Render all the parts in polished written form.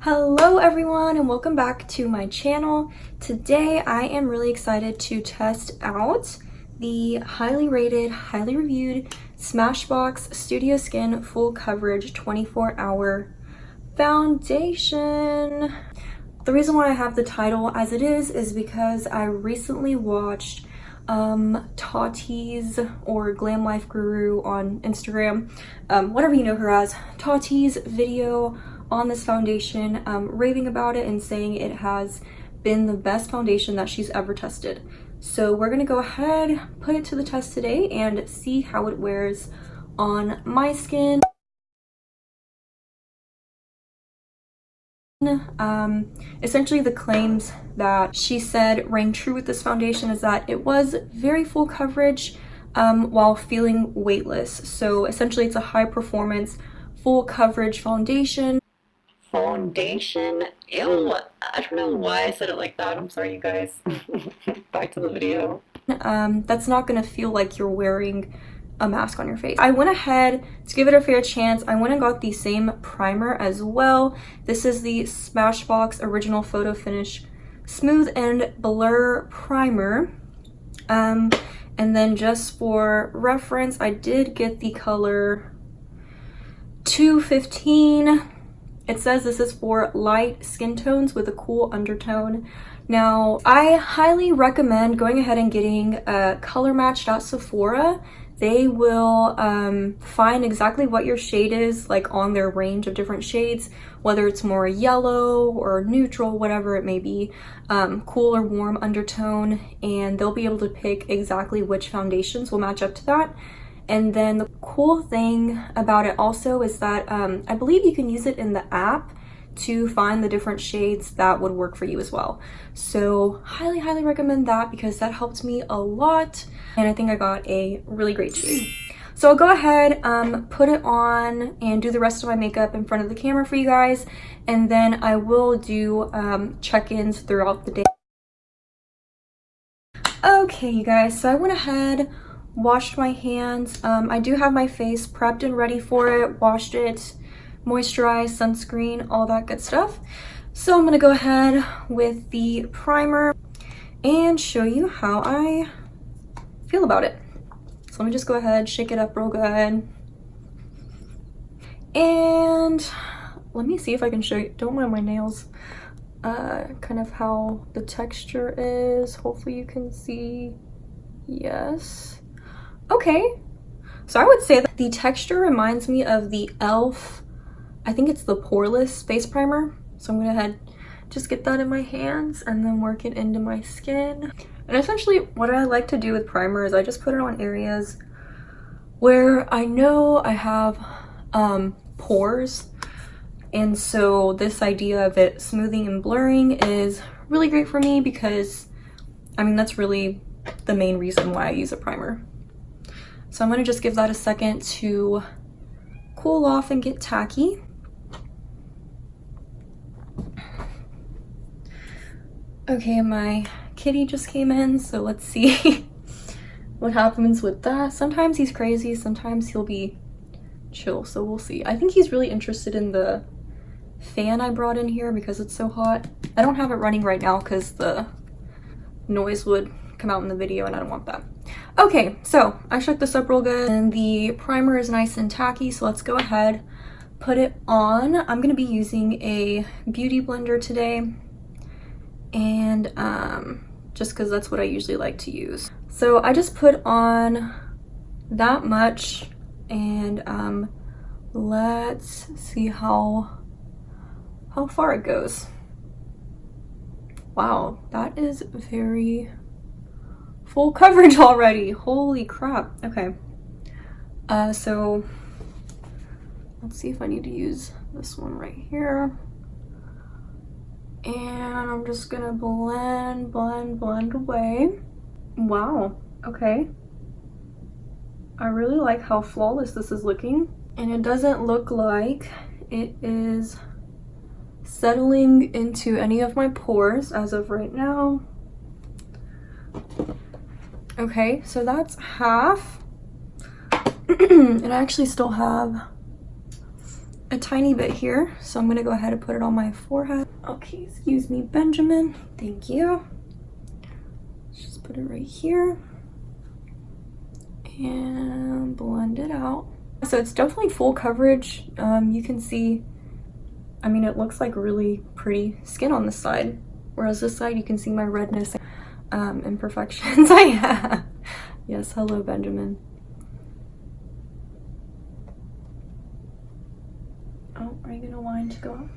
Hello everyone and welcome back to my channel. Today I am really excited to test out the highly rated, highly reviewed Smashbox Studio Skin Full Coverage 24-Hour Foundation. The reason why I have the title as it is because I recently watched Tati's, or Glam Life Guru on Instagram, whatever you know her as, Tati's video on this foundation, raving about it and saying it has been the best foundation that she's ever tested. So we're gonna go ahead, put it to the test today and see how it wears on my skin. Essentially the claims that she said rang true with this foundation is that it was very full coverage while feeling weightless. So essentially it's a high performance full coverage foundation. Ew, I don't know why I said it like that. I'm sorry, you guys. Back to the video. That's not gonna feel like you're wearing a mask on your face. I went ahead to give it a fair chance. I went and got the same primer as well. This is the Smashbox Original Photo Finish Smooth and Blur Primer. And then just for reference, I did get the color 215. It says this is for light skin tones with a cool undertone. Now, I highly recommend going ahead and getting color matched at Sephora. They will find exactly what your shade is, like on their range of different shades, whether it's more yellow or neutral, whatever it may be, cool or warm undertone, and they'll be able to pick exactly which foundations will match up to that. And then the cool thing about it also is that I believe you can use it in the app to find the different shades that would work for you as well. So highly recommend that because that helped me a lot. And I think I got a really great shade. So I'll go ahead, put it on and do the rest of my makeup in front of the camera for you guys. And then I will do check-ins throughout the day. Okay, you guys, so I went ahead, washed my hands. I do have my face prepped and ready for it, washed it, moisturized, sunscreen, all that good stuff. So I'm gonna go ahead with the primer and show you how I feel about it. So let me just go ahead, shake it up real good. And let me see if I can show you, don't mind my nails, kind of how the texture is. Hopefully you can see. Yes. Okay, so I would say that the texture reminds me of the e.l.f., I think it's the Poreless Face Primer. So I'm gonna head, just get that in my hands and then work it into my skin. And essentially what I like to do with primer is I just put it on areas where I know I have pores. And so this idea of it smoothing and blurring is really great for me because, I mean, that's really the main reason why I use a primer. So I'm gonna just give that a second to cool off and get tacky. Okay, my kitty just came in, so let's see what happens with that. Sometimes he's crazy, sometimes he'll be chill, so we'll see. I think he's really interested in the fan I brought in here because it's so hot. I don't have it running right now because the noise would come out in the video and I don't want that. Okay, so I shook this up real good and the primer is nice and tacky, so let's go ahead, put it on. I'm gonna be using a beauty blender today and just because that's what I usually like to use. So I just put on that much and let's see how far it goes. Wow, that is very full coverage already. Holy crap. Okay. So let's see if I need to use this one right here. And I'm just gonna blend away. Wow. Okay. I really like how flawless this is looking. And it doesn't look like it is settling into any of my pores as of right now. Okay, so that's half. And I actually still have a tiny bit here, so I'm gonna go ahead and put it on my forehead. Okay, excuse me, Benjamin. Thank you. Let's just put it right here and blend it out. So it's definitely full coverage. You can see, I mean, it looks like really pretty skin on this side, whereas this side you can see my redness, imperfections I have. Yes, hello, Benjamin. Oh, are you gonna whine to go out?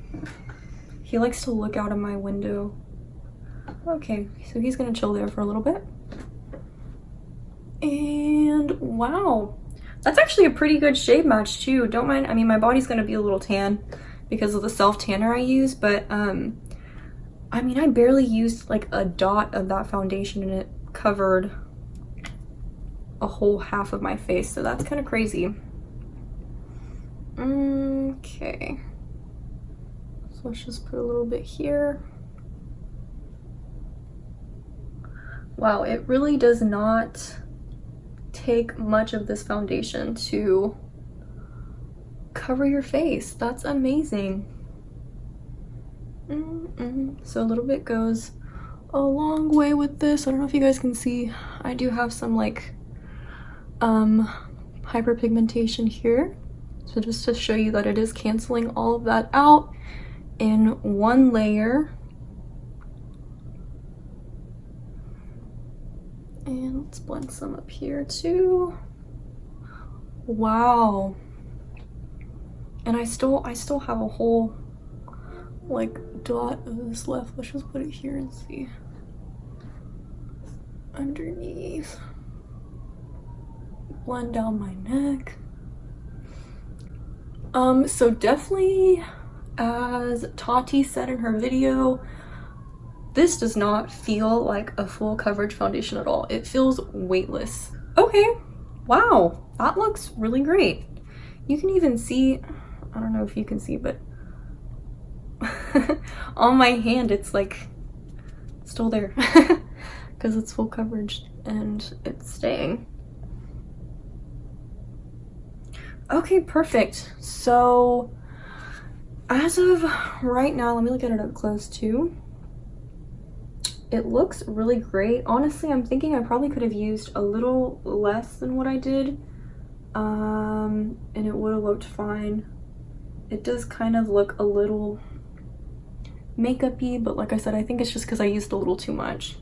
He likes to look out of my window. Okay, so he's gonna chill there for a little bit. And wow, that's actually a pretty good shade match too. Don't mind, I mean, my body's gonna be a little tan because of the self tanner I use, but I mean, I barely used like a dot of that foundation and it covered a whole half of my face, so that's kind of crazy. Okay, so let's just put a little bit here. Wow, it really does not take much of this foundation to cover your face. That's amazing. So a little bit goes a long way with this. I don't know if you guys can see, I do have some like hyperpigmentation here. So just to show you that it is canceling all of that out in one layer. And let's blend some up here too. Wow. And I still have a whole like dot of this left. Let's just put it here and see. Underneath. Blend down my neck. So definitely, as Tati said in her video, this does not feel like a full coverage foundation at all. It feels weightless. Okay, wow, that looks really great. You can even see, I don't know if you can see, but on my hand, it's like still there because it's full coverage and it's staying. Okay, perfect. So as of right now, let me look at it up close too. It looks really great. Honestly, I'm thinking I probably could have used a little less than what I did, and it would have looked fine. It does kind of look a little makeup-y, but like I said, I think it's just because I used a little too much.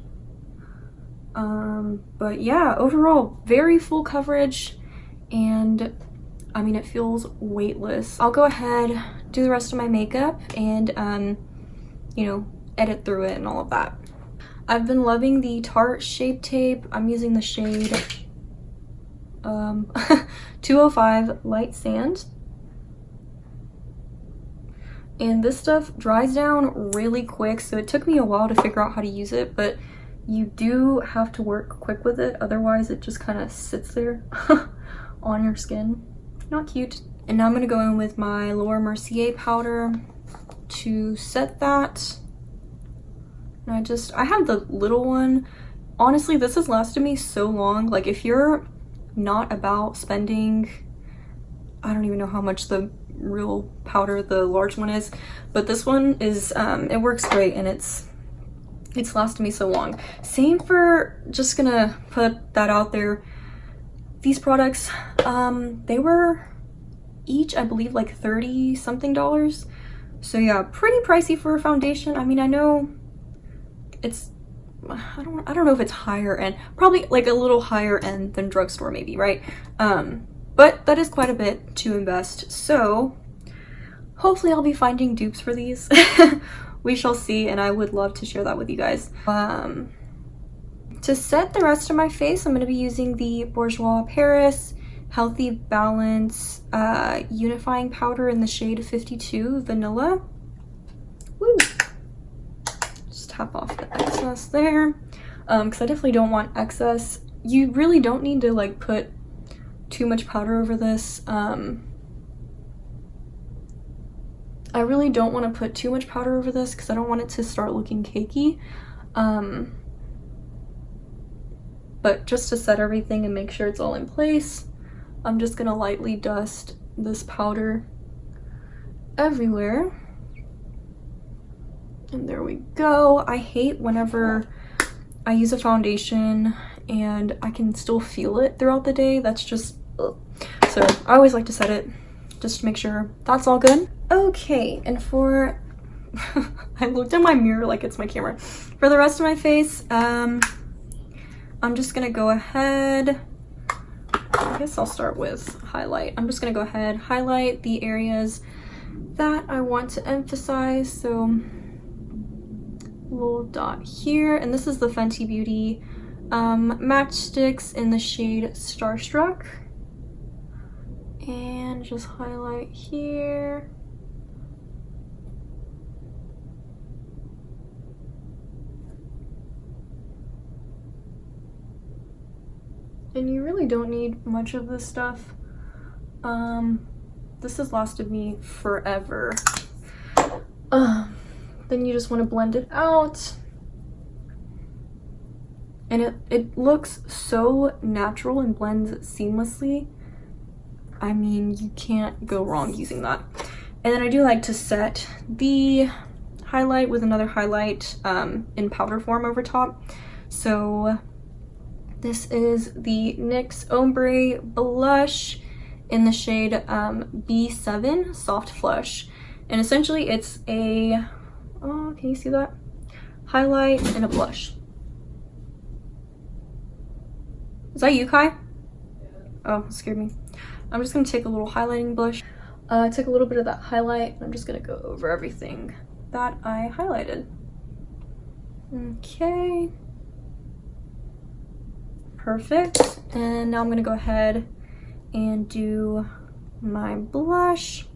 But yeah, overall, very full coverage, and I mean, it feels weightless. I'll go ahead, do the rest of my makeup, and you know, edit through it and all of that. I've been loving the Tarte Shape Tape. I'm using the shade 205 Light Sand. And this stuff dries down really quick, so it took me a while to figure out how to use it, but you do have to work quick with it, otherwise it just kind of sits there on your skin. Not cute. And now I'm gonna go in with my Laura Mercier powder to set that. And I have the little one. Honestly, this has lasted me so long. Like, if you're not about spending, I don't even know how much the real powder, the large one is, but this one is, it works great, and it's lasted me so long. Same for, just gonna put that out there, these products, they were each, I believe, like $30 something. So yeah, pretty pricey for a foundation. I mean, I know it's, I don't know if it's higher end, probably like a little higher end than drugstore maybe, right? But that is quite a bit to invest. So hopefully I'll be finding dupes for these. We shall see, and I would love to share that with you guys. To set the rest of my face, I'm going to be using the Bourjois Paris Healthy Balance Unifying Powder in the shade 52 Vanilla. Woo! Just tap off the excess there, because I definitely don't want excess. You really don't need to like put too much powder over this. I really don't want to put too much powder over this because I don't want it to start looking cakey. But just to set everything and make sure it's all in place, I'm just gonna lightly dust this powder everywhere. And there we go. I hate whenever I use a foundation and I can still feel it throughout the day. That's just, ugh. So I always like to set it just to make sure that's all good. Okay, and for, I looked in my mirror like it's my camera. For the rest of my face, I'm just gonna go ahead, I guess I'll start with highlight. I'm just gonna go ahead, highlight the areas that I want to emphasize. So little dot here, and this is the Fenty Beauty matchsticks in the shade Starstruck, and just highlight here. And you really don't need much of this stuff. This has lasted me forever. Then you just want to blend it out. And it looks so natural and blends seamlessly. I mean, you can't go wrong using that. And then I do like to set the highlight with another highlight in powder form over top. So this is the NYX Ombre Blush in the shade B7 Soft Flush. And essentially it's a, oh, can you see that? Highlight and a blush. Is that you, Kai? Oh, it scared me. I'm just gonna take a little highlighting blush. Take a little bit of that highlight, and I'm just gonna go over everything that I highlighted. Okay. Perfect. And now I'm gonna go ahead and do my blush.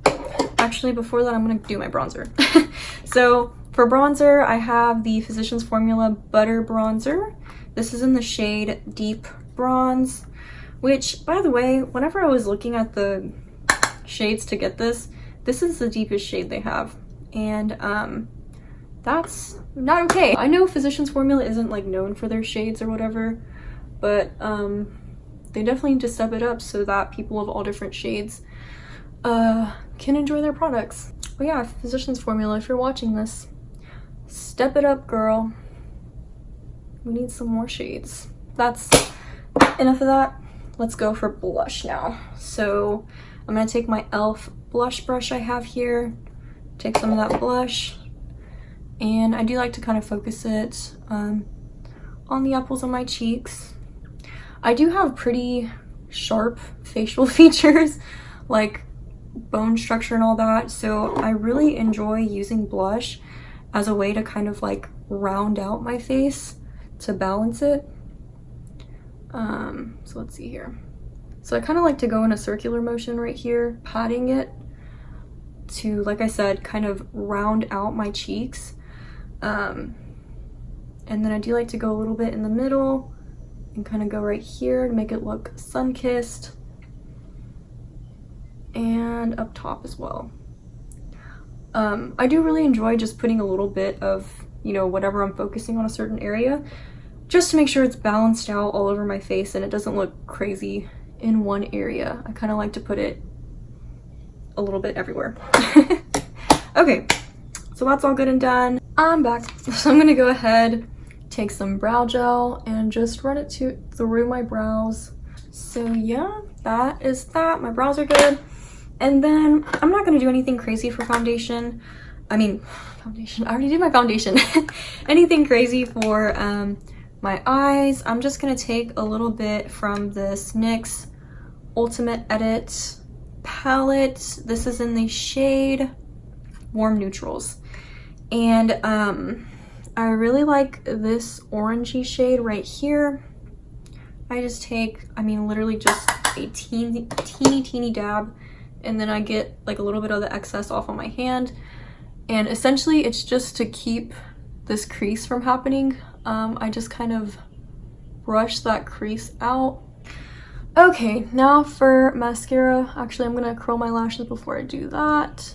Actually, before that, I'm gonna do my bronzer. So for bronzer, I have the Physicians Formula Butter Bronzer. This is in the shade Deep Bronze, which, by the way, whenever I was looking at the shades to get this is the deepest shade they have. And that's not okay. I know Physicians Formula isn't like known for their shades or whatever, but they definitely need to step it up so that people of all different shades can enjoy their products. But yeah, Physicians Formula, if you're watching this, step it up, girl. We need some more shades. That's enough of that. Let's go for blush now. So I'm gonna take my e.l.f. blush brush I have here, take some of that blush, and I do like to kind of focus it on the apples of my cheeks. I do have pretty sharp facial features, like bone structure and all that, so I really enjoy using blush as a way to kind of like round out my face to balance it. So let's see here. So I kind of like to go in a circular motion right here, patting it to, like I said, kind of round out my cheeks. And then I do like to go a little bit in the middle and kind of go right here to make it look sun-kissed, and up top as well. I do really enjoy just putting a little bit of, you know, whatever I'm focusing on a certain area, just to make sure it's balanced out all over my face and it doesn't look crazy in one area. I kind of like to put it a little bit everywhere. Okay, so that's all good and done. I'm back. So I'm gonna go ahead, take some brow gel and just run it through my brows. So yeah, that is that. My brows are good. And then I'm not gonna do anything crazy for foundation. I mean, foundation, I already did my foundation. Anything crazy for my eyes. I'm just gonna take a little bit from this NYX Ultimate Edit palette. This is in the shade Warm Neutrals. And I really like this orangey shade right here. I just take, I mean, literally just a teeny dab, and then I get like a little bit of the excess off on my hand. And essentially it's just to keep this crease from happening. I just kind of brush that crease out. Okay, now for mascara. Actually, I'm gonna curl my lashes before I do that.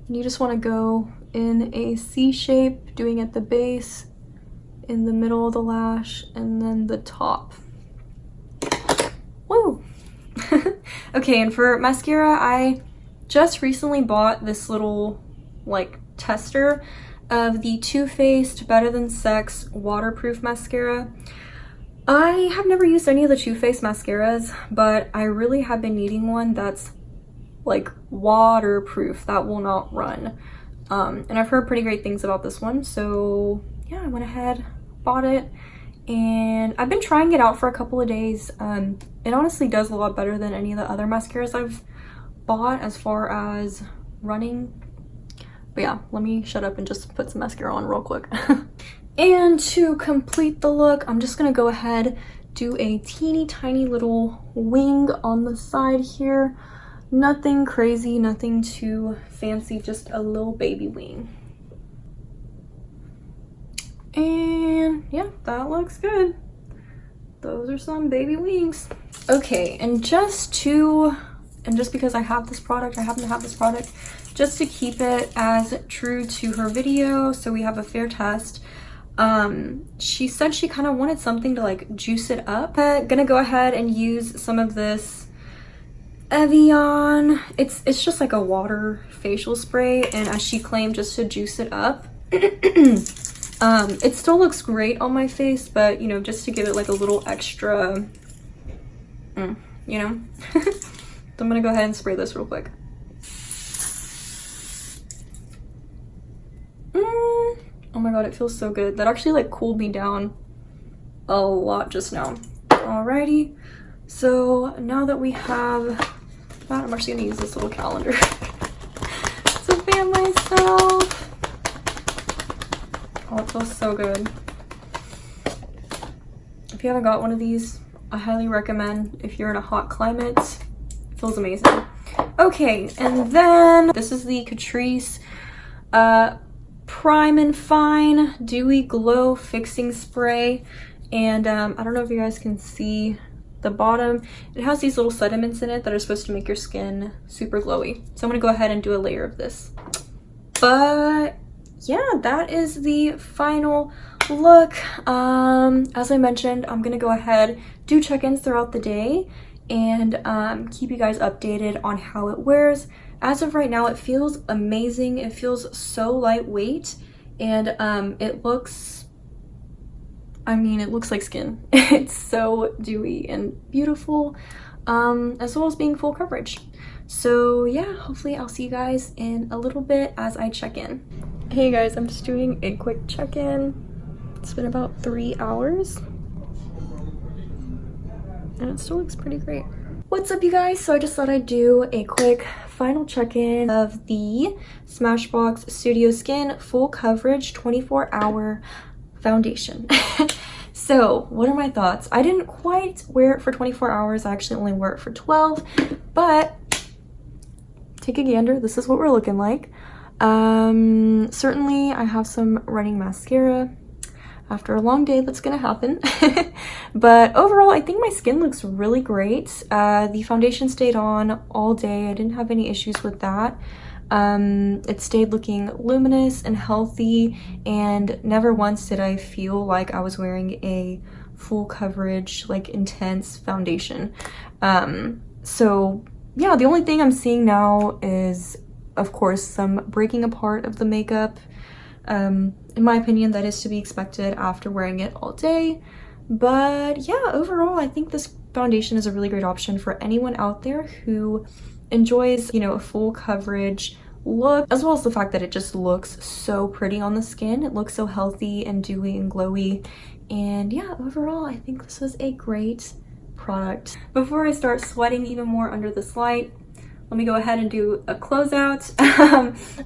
You just want to go in a C shape, doing at the base, in the middle of the lash, and then the top. Woo! Okay, and for mascara, I just recently bought this little like tester of the Too Faced Better Than Sex waterproof mascara. I have never used any of the Too Faced mascaras, but I really have been needing one that's like waterproof, that will not run. And I've heard pretty great things about this one, so yeah, I went ahead, bought it, and I've been trying it out for a couple of days. It honestly does a lot better than any of the other mascaras I've bought as far as running. But yeah, let me shut up and just put some mascara on real quick. And to complete the look, I'm just gonna go ahead, do a teeny tiny little wing on the side here. Nothing crazy, nothing too fancy, just a little baby wing. And yeah, that looks good. Those are some baby wings. Okay, and just because I have this product, I happen to have this product, just to keep it as true to her video, so we have a fair test. She said she kind of wanted something to like juice it up. Gonna go ahead and use some of this Evian. It's just like a water facial spray, and as she claimed, just to juice it up. It still looks great on my face, but you know, just to give it like a little extra, you know. So I'm gonna go ahead and spray this real quick. Oh my god, it feels so good. That actually like cooled me down a lot just now. Alrighty, so now that we have that, I'm actually gonna use this little calendar to fan myself. Oh, it feels so good. If you haven't got one of these, I highly recommend. If you're in a hot climate, it feels amazing. Okay, and then this is the Catrice Prime and Fine Dewy Glow Fixing Spray, and I don't know if you guys can see the bottom. It has these little sediments in it that are supposed to make your skin super glowy. So I'm gonna go ahead and do a layer of this. But yeah, that is the final look. As I mentioned, I'm gonna go ahead, do check-ins throughout the day, and keep you guys updated on how it wears. As of right now, it feels amazing. It feels so lightweight, and it looks, I mean, it looks like skin. It's so dewy and beautiful, as well as being full coverage. So yeah, hopefully I'll see you guys in a little bit as I check in. Hey guys, I'm just doing a quick check-in. It's been about 3 hours, and it still looks pretty great. What's up, you guys? So I just thought I'd do a quick final check-in of the Smashbox Studio Skin Full Coverage 24-Hour Foundation. So what are my thoughts? I didn't quite wear it for 24 hours. I actually only wore it for 12, but take a gander. This is what we're looking like. Certainly I have some running mascara. After a long day, that's gonna happen. But overall, I think my skin looks really great. The foundation stayed on all day. I didn't have any issues with that. It stayed looking luminous and healthy, and never once did I feel like I was wearing a full coverage, like intense foundation. So yeah, the only thing I'm seeing now is, of course, some breaking apart of the makeup. In my opinion, that is to be expected after wearing it all day. But yeah, overall, I think this foundation is a really great option for anyone out there who enjoys, you know, a full coverage look, as well as the fact that it just looks so pretty on the skin. It looks so healthy and dewy and glowy. And yeah, overall, I think this was a great product. Before I start sweating even more under this light, let me go ahead and do a closeout.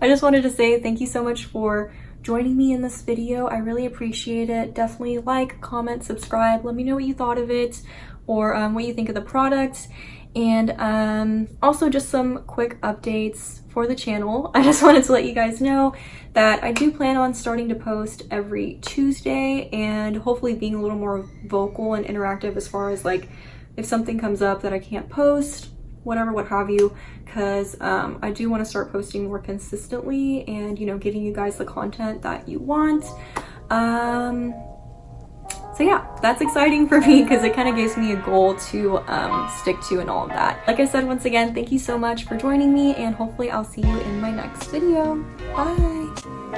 I just wanted to say thank you so much for joining me in this video. I really appreciate it. Definitely like, comment, subscribe. Let me know what you thought of it, or what you think of the product. And also just some quick updates for the channel. I just wanted to let you guys know that I do plan on starting to post every Tuesday, and hopefully being a little more vocal and interactive as far as like if something comes up that I can't post, whatever, what have you, because I do want to start posting more consistently and, you know, getting you guys the content that you want. So yeah, that's exciting for me because it kind of gives me a goal to stick to and all of that. Like I said, once again, thank you so much for joining me, and hopefully I'll see you in my next video. Bye!